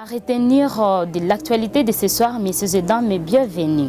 À retenir de l'actualité de ce soir, messieurs et dames, et bienvenue.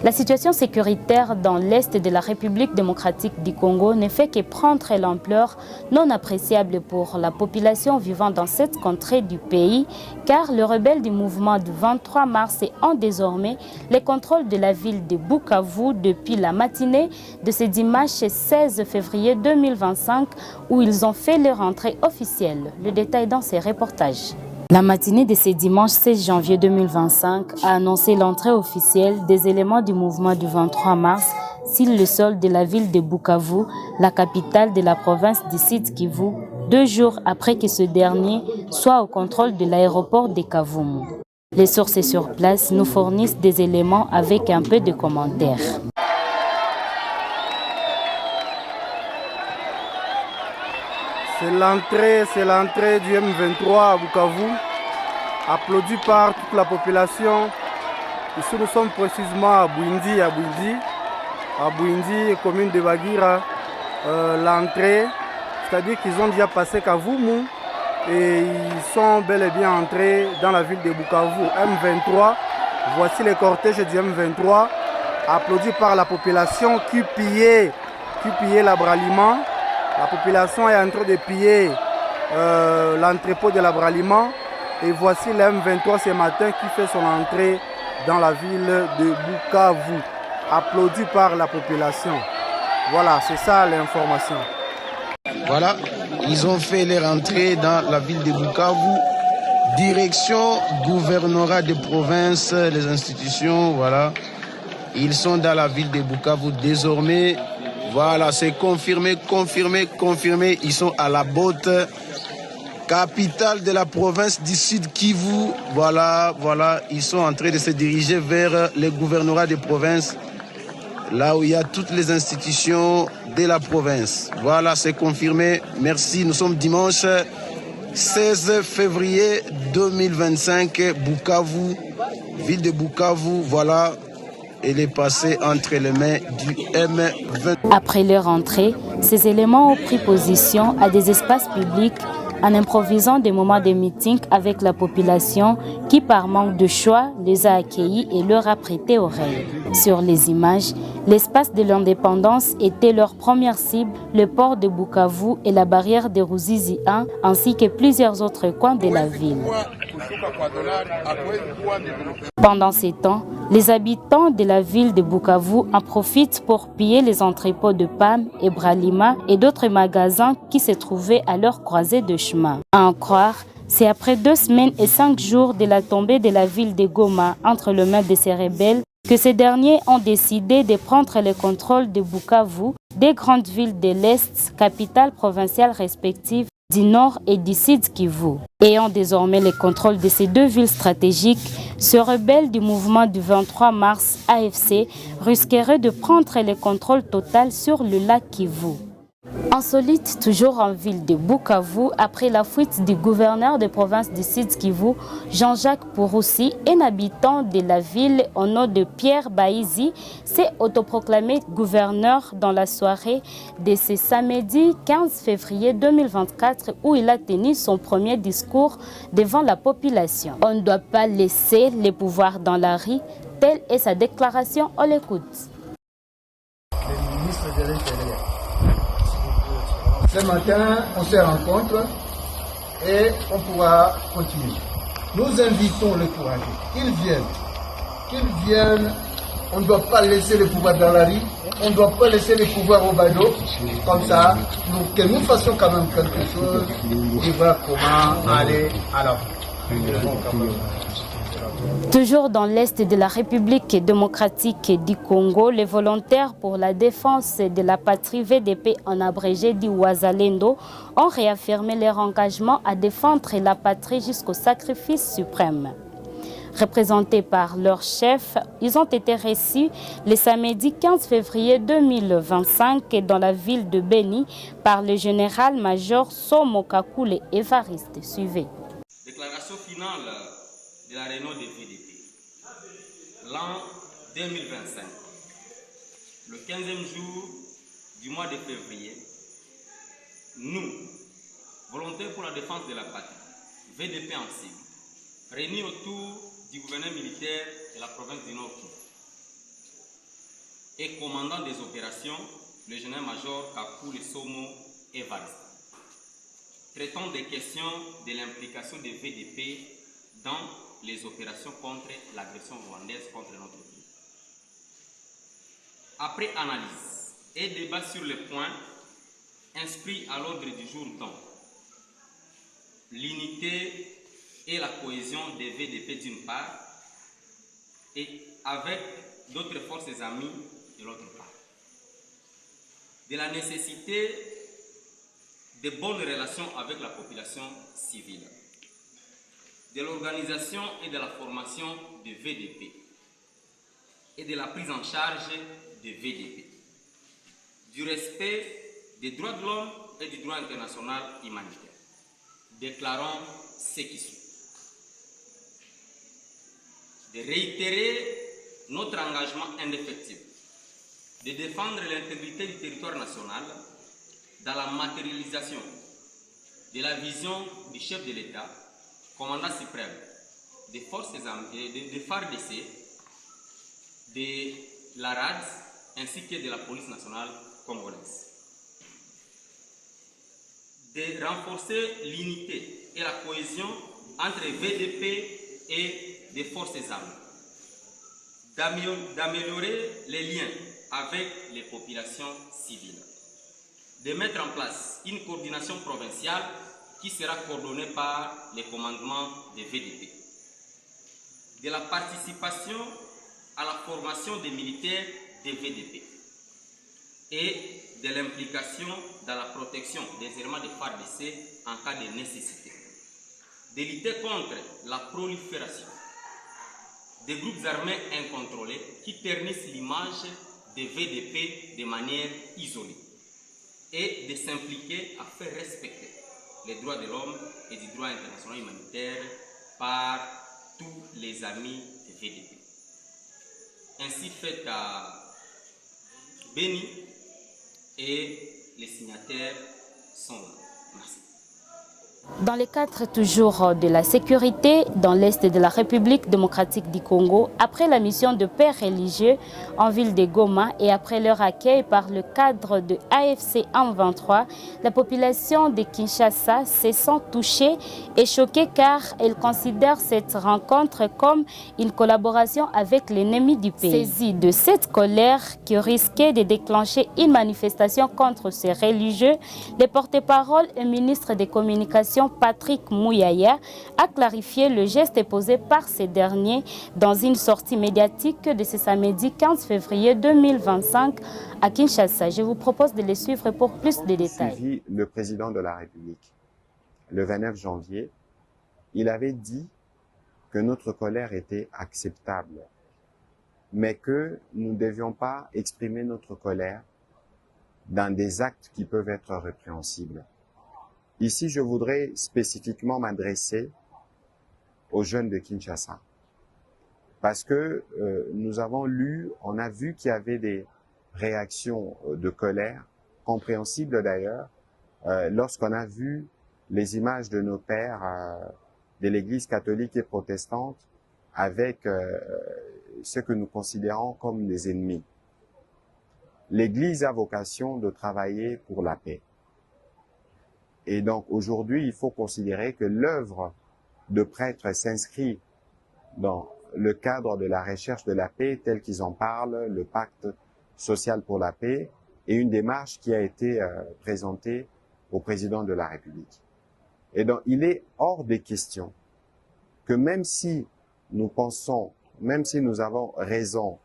La situation sécuritaire dans l'Est de la République démocratique du Congo ne fait que prendre l'ampleur non appréciable pour la population vivant dans cette contrée du pays, car les rebelles du mouvement du 23 mars ont désormais le contrôle de la ville de Bukavu depuis la matinée de ce dimanche 16 février 2025 où ils ont fait leur entrée officielle. Le détail dans ces reportages. La matinée de ce dimanche 16 janvier 2025 a annoncé l'entrée officielle des éléments du mouvement du 23 mars sur le sol de la ville de Bukavu, la capitale de la province du Sud Kivu, 2 jours après que ce dernier soit au contrôle de l'aéroport de Kavumu. Les sources sur place nous fournissent des éléments avec un peu de commentaires. C'est l'entrée du M23 à Bukavu, applaudi par toute la population. Ici nous sommes précisément à Bwindi, commune de Bagira. L'entrée, c'est-à-dire qu'ils ont déjà passé Kavumu et ils sont bel et bien entrés dans la ville de Bukavu. M23, voici les cortèges du M23, applaudis par la population qui pillait l'abraliment. La population est en train de piller l'entrepôt de l'abraliment. Et voici le M23 ce matin qui fait son entrée dans la ville de Bukavu. Applaudi par la population. Voilà, c'est ça l'information. Voilà, ils ont fait leur entrée dans la ville de Bukavu. Direction gouvernorat de province, les institutions, voilà. Ils sont dans la ville de Bukavu désormais. Voilà, c'est confirmé. Ils sont à la Botte, capitale de la province du Sud Kivu. Voilà, ils sont en train de se diriger vers le gouvernorat de province, là où il y a toutes les institutions de la province. Voilà, c'est confirmé. Merci, nous sommes dimanche 16 février 2025, Bukavu, ville de Bukavu, voilà. Elle est passée entre les mains du M23. Après leur entrée, ces éléments ont pris position à des espaces publics en improvisant des moments de meeting avec la population qui, par manque de choix, les a accueillis et leur a prêté oreille. Sur les images, l'espace de l'indépendance était leur première cible, le port de Bukavu et la barrière de Ruzizi 1, ainsi que plusieurs autres coins de la ville. Pendant ces temps, les habitants de la ville de Bukavu en profitent pour piller les entrepôts de Pam et Bralima et d'autres magasins qui se trouvaient à leur croisée de chemin. À en croire, c'est après 2 semaines et 5 jours de la tombée de la ville de Goma entre les mains de ces rebelles que ces derniers ont décidé de prendre le contrôle de Bukavu, des grandes villes de l'Est, capitales provinciales respectives du Nord et du Sud Kivu. Ayant désormais le contrôle de ces 2 villes stratégiques, ce rebelle du mouvement du 23 mars AFC risquerait de prendre le contrôle total sur le lac Kivu. Insolite toujours en ville de Bukavu, après la fuite du gouverneur de province du Sud Kivu, Jean-Jacques Pouroussi, un habitant de la ville au nom de Pierre Baïzi, s'est autoproclamé gouverneur dans la soirée de ce samedi 15 février 2024 où il a tenu son premier discours devant la population. On ne doit pas laisser les pouvoirs dans la rue, telle est sa déclaration, on l'écoute. Le ministre de l'Intérieur. Ce matin, on se rencontre et on pourra continuer. Nous invitons les courageux qu'ils viennent. On ne doit pas laisser le pouvoir dans la rue, on ne doit pas laisser le pouvoir au bado. Comme ça, que nous fassions quand même quelque chose et voilà comment aller à la Toujours dans l'Est de la République démocratique du Congo, les volontaires pour la défense de la patrie VDP en abrégé du Wazalendo ont réaffirmé leur engagement à défendre la patrie jusqu'au sacrifice suprême. Représentés par leur chef, ils ont été reçus le samedi 15 février 2025 dans la ville de Beni par le général-major Somo Kakule Evariste. Suivez. Déclaration finale de la réunion des VDP. L'an 2025, le 15e jour du mois de février, nous, volontaires pour la défense de la patrie, VDP en cible, avons décidé de déclarer notre engagement à défendre la patrie jusqu'au sacrifice suprême. Nous, volontaires pour la défense de la patrie, VDP en cible, avons décidé de déclarer notre engagement à défendre la patrie jusqu'au sacrifice suprême. réunis autour du gouverneur militaire de la province du Nord et commandant des opérations, le général-major Kakou Lesomo Evariste, traitant des questions de l'implication des VDP dans les opérations contre l'agression rwandaise contre notre pays. Après analyse et débat sur les points inscrits à l'ordre du jour dont l'unité et la cohésion des VDP d'une part et avec d'autres forces amies de l'autre part, de la nécessité de bonnes relations avec la population civile, de l'organisation et de la formation de VDP et de la prise en charge de VDP, du respect des droits de l'homme et du droit international humanitaire. Déclarons ce qui suit. De réitérer notre engagement indéfectible de défendre l'intégrité du territoire national dans la matérialisation de la vision du chef de l'État, commandant suprême des forces armées, de FARDC, de la RAD ainsi que de la police nationale congolaise. De renforcer l'unité et la cohésion entre VDP et des forces armées, d'améliorer les liens avec les populations civiles, de mettre en place une coordination provinciale qui sera coordonnée par les commandements des VDP, de la participation à la formation des militaires des VDP et de l'implication dans la protection des éléments de FARDC en cas de nécessité, de lutter contre la prolifération des groupes armés incontrôlés qui ternissent l'image des VDP de manière isolée et de s'impliquer à faire respecter les droits de l'homme et du droit international humanitaire par tous les amis des VDP. Ainsi fait à Béni et les signataires sont là. Merci. Dans le cadre toujours de la sécurité dans l'Est de la République démocratique du Congo, après la mission de pères religieux en ville de Goma et après leur accueil par le cadre de AFC M23, la population de Kinshasa se sent touchée et choquée car elle considère cette rencontre comme une collaboration avec l'ennemi du pays. Saisie de cette colère qui risquait de déclencher une manifestation contre ces religieux, le porte-parole et ministre des Communications Patrick Mouyaya a clarifié le geste posé par ces derniers dans une sortie médiatique de ce samedi 15 février 2025 à Kinshasa. Je vous propose de les suivre pour plus de détails. Suivi le président de la République le 29 janvier, il avait dit que notre colère était acceptable, mais que nous ne devions pas exprimer notre colère dans des actes qui peuvent être répréhensibles. Ici, je voudrais spécifiquement m'adresser aux jeunes de Kinshasa. Parce que nous avons lu, on a vu qu'il y avait des réactions de colère, compréhensibles d'ailleurs, lorsqu'on a vu les images de nos pères de l'Église catholique et protestante avec ce que nous considérons comme des ennemis. L'Église a vocation de travailler pour la paix. Et donc aujourd'hui, il faut considérer que l'œuvre de prêtres s'inscrit dans le cadre de la recherche de la paix, tel qu'ils en parlent, le pacte social pour la paix, et une démarche qui a été présentée au président de la République. Et donc il est hors des questions que même si nous pensons, même si nous avons raison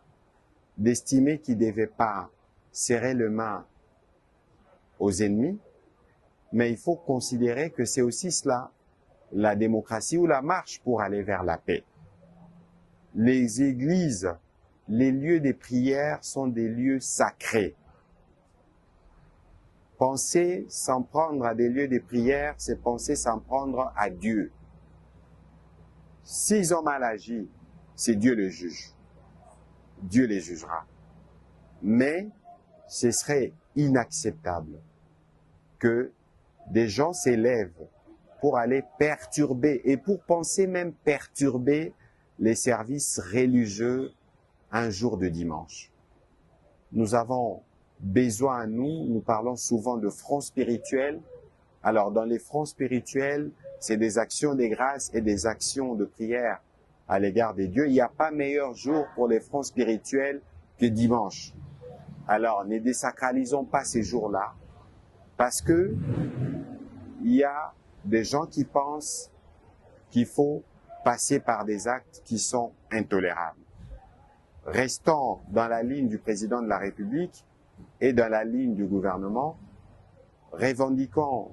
d'estimer qu'il ne devait pas serrer les mains aux ennemis, mais il faut considérer que c'est aussi cela, la démocratie ou la marche pour aller vers la paix. Les églises, les lieux des prières sont des lieux sacrés. Penser s'en prendre à des lieux de prière, c'est penser s'en prendre à Dieu. S'ils ont mal agi, c'est Dieu le juge. Dieu les jugera. Mais ce serait inacceptable que des gens s'élèvent pour aller perturber et pour penser même perturber les services religieux un jour de dimanche. Nous avons besoin, nous parlons souvent de front spirituel. Alors dans les fronts spirituels, c'est des actions de grâce et des actions de prière à l'égard des dieux. Il n'y a pas meilleur jour pour les fronts spirituels que dimanche. Alors ne désacralisons pas ces jours-là parce que il y a des gens qui pensent qu'il faut passer par des actes qui sont intolérables. Restons dans la ligne du président de la République et dans la ligne du gouvernement. Revendiquons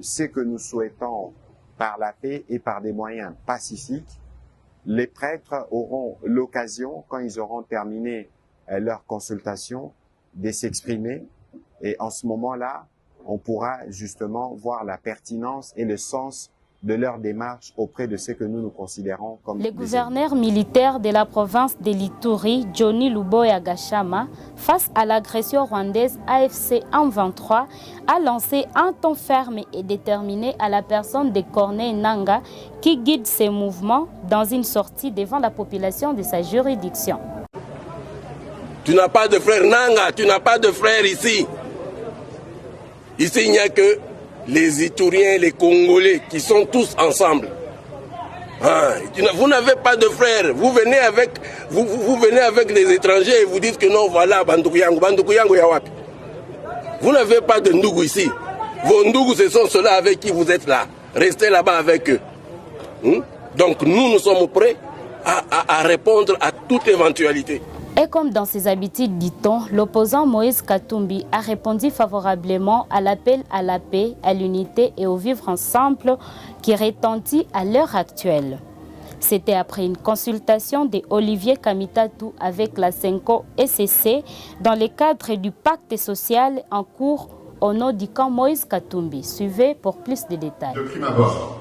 ce que nous souhaitons par la paix et par des moyens pacifiques. Les prêtres auront l'occasion, quand ils auront terminé leur consultation, de s'exprimer. Et en ce moment-là, on pourra justement voir la pertinence et le sens de leur démarche auprès de ce que nous considérons comme les gouverneurs militaires de la province de l'Ituri, Johnny Luboya Gashama, face à l'agression rwandaise AFC M23, a lancé un ton ferme et déterminé à la personne de Corneille Nangaa qui guide ses mouvements dans une sortie devant la population de sa juridiction. Tu n'as pas de frère Nangaa, tu n'as pas de frère ici. Ici, il n'y a que les Ituriens, les Congolais, qui sont tous ensemble. Ah, vous n'avez pas de frères. Vous venez avec des étrangers et vous dites que non, voilà, Bandoukuyango, Bandoukuyango Yawapi. Vous n'avez pas de Ndougou ici. Vos Ndougou, ce sont ceux-là avec qui vous êtes là. Restez là-bas avec eux. Donc nous sommes prêts à répondre à toute éventualité. Et comme dans ses habitudes, dit-on, l'opposant Moïse Katumbi a répondu favorablement à l'appel à la paix, à l'unité et au vivre ensemble qui retentit à l'heure actuelle. C'était après une consultation de Olivier Kamitatu avec la Senko SCC dans le cadre du pacte social en cours au nom du camp Moïse Katumbi. Suivez pour plus de détails. De prime abord,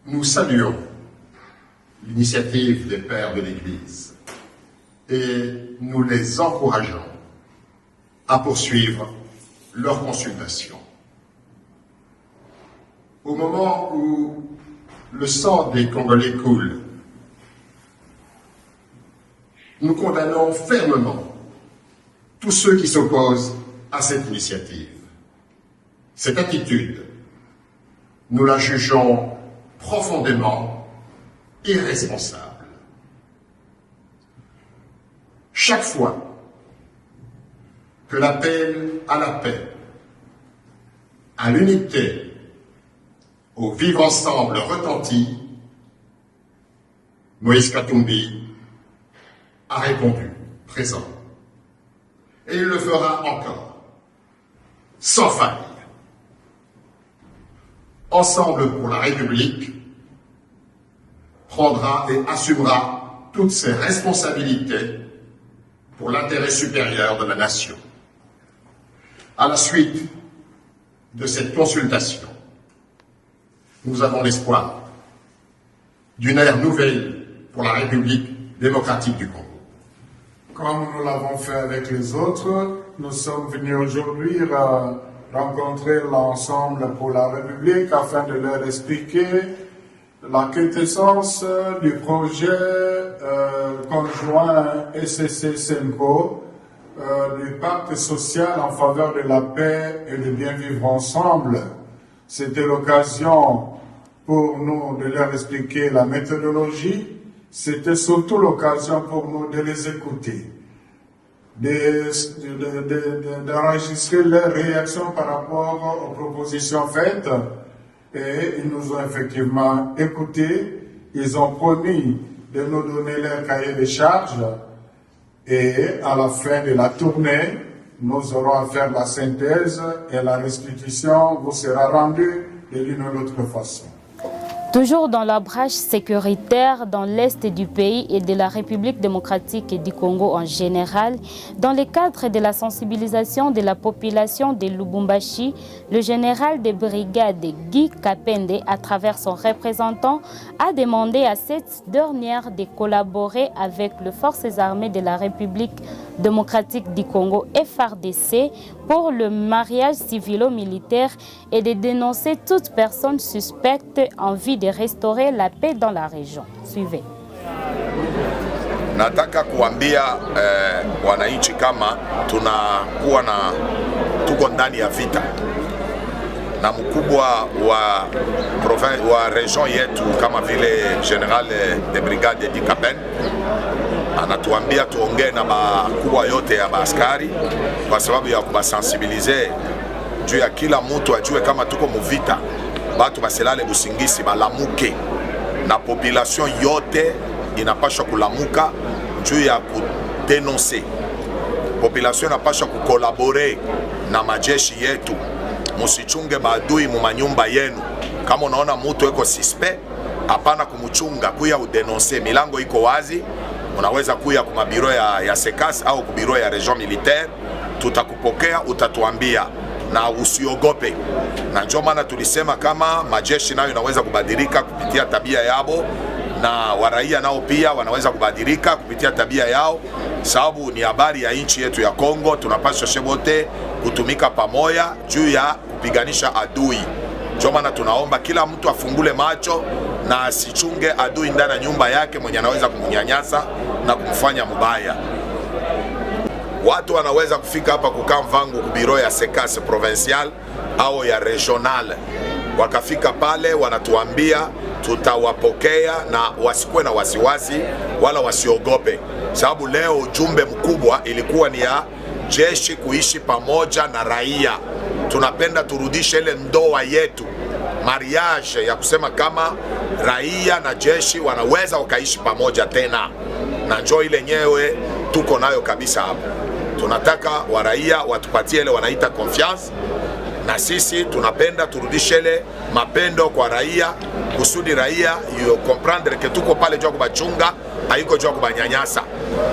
nous saluons l'initiative des pères de l'Église et nous les encourageons à poursuivre leur consultation. Au moment où le sang des Congolais coule, nous condamnons fermement tous ceux qui s'opposent à cette initiative. Cette attitude, nous la jugeons profondément irresponsable. Chaque fois que l'appel à la paix, à l'unité, au vivre ensemble retentit, Moïse Katumbi a répondu présent. Et il le fera encore, sans faille. Ensemble pour la République prendra et assumera toutes ses responsabilités pour l'intérêt supérieur de la nation. À la suite de cette consultation, nous avons l'espoir d'une ère nouvelle pour la République démocratique du Congo. Comme nous l'avons fait avec les autres, nous sommes venus aujourd'hui rencontrer l'ensemble pour la République afin de leur expliquer la quintessence du projet conjoint SCC-SEMCO du pacte social en faveur de la paix et de bien vivre ensemble. C'était l'occasion pour nous de leur expliquer la méthodologie. C'était surtout l'occasion pour nous de les écouter, d'enregistrer leurs réactions par rapport aux propositions faites. Et ils nous ont effectivement écoutés. Ils ont promis de nous donner leur cahier de charges. Et à la fin de la tournée, nous aurons à faire la synthèse et la restitution vous sera rendue de l'une ou l'autre façon. Toujours dans la brèche sécuritaire dans l'est du pays et de la République démocratique du Congo en général, dans le cadre de la sensibilisation de la population de Lubumbashi, le général de brigade Guy Kapende, à travers son représentant, a demandé à cette dernière de collaborer avec les forces armées de la République démocratique du Congo, FARDC, pour le mariage civilo-militaire et de dénoncer toute personne suspecte en vue de restaurer la paix dans la région. Suivez. Nataka kuambia wananchi kama tuko ndani ya vita na mkubwa wa region yetu kama vile General de Brigade Di Kapen anatuambia tuongee na bakubwa yote ya askari kwa sababu ya kubasensibilize juu ya kila mtu ajue kama tuko muvita, batu basilale busingisi balamuke, na population yote inapaswa kulamuka juu ya kudenonse. Population inapaswa kukolabore na majeshi yetu. Musichunge maadui mu manyumba yenu. Kama unaona mtu eko suspect, hapana kumuchunga, kuya udenonse. Milango iko wazi, unaweza kuya kuma biro ya SECAS au ku biro ya region militaire, tutakupokea, utatuambia na usiogope. Na ndio maana tulisema kama majeshi nayo inaweza kubadilika kupitia tabia yao, na waraia nao pia wanaweza kubadilika kupitia tabia yao, sababu ni habari ya nchi yetu ya Kongo. Tunapaswa shebote kutumika pamoja juu ya kupiganisha adui. Ndio maana tunaomba kila mtu afungule macho na asichunge adui ndani ya nyumba yake mwenye anaweza kumnyanyasa na kumfanya mbaya. Watu wanaweza kufika hapa kukaa Mvangu kubiro ya SECAS provincial au ya regional. Wakafika pale wanatuambia, tutawapokea na wasikuwe na wasiwasi wala wasiogope, sababu leo ujumbe mkubwa ilikuwa ni ya jeshi kuishi pamoja na raia. Tunapenda turudishe ile ndoa yetu, mariage ya kusema kama raia na jeshi wanaweza wakaishi pamoja tena, na njoo ile nyewe tuko nayo kabisa hapo. Tunataka waraia watupatie ile wanaita confiance, na sisi tunapenda turudishe ile mapendo kwa raia, kusudi raia yo comprendre que tuko pale jua kubachunga, haiko jua kubanyanyasa,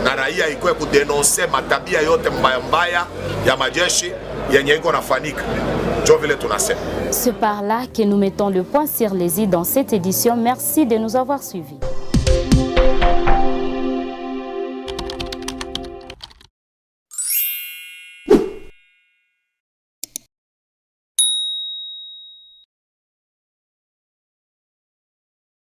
na raia ikoe kudenonse matabia yote mbaya mbaya ya majeshi yenye iko nafanika. Ndio vile tunasema. C'est par là que nous mettons le point sur les i dans cette édition. Merci de nous avoir suivis.